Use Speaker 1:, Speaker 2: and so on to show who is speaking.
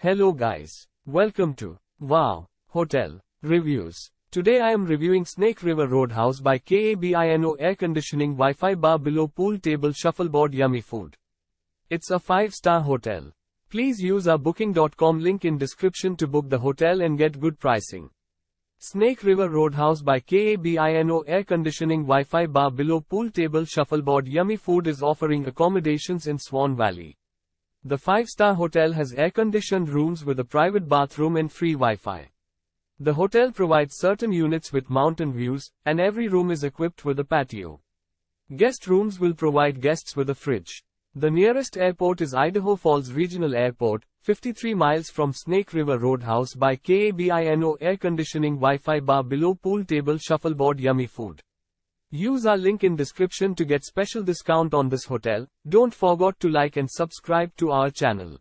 Speaker 1: Hello guys. Welcome to Wow Hotel Reviews. Today I am reviewing Snake River Roadhouse by KABINO air conditioning Wi-Fi bar below pool table shuffleboard yummy food. It's a 5-star hotel. Please use our booking.com link in description to book the hotel and get good pricing. Snake River Roadhouse by KABINO air conditioning Wi-Fi bar below pool table shuffleboard yummy food is offering accommodations in Swan Valley. The 5-star hotel has air-conditioned rooms with a private bathroom and free Wi-Fi. The hotel provides certain units with mountain views, and every room is equipped with a patio. Guest rooms will provide guests with a fridge. The nearest airport is Idaho Falls Regional Airport, 53 miles from Snake River Roadhouse by KABINO air conditioning Wi-Fi bar below pool table shuffleboard yummy food. Use our link in description to get special discount on this hotel. Don't forget to like and subscribe to our channel.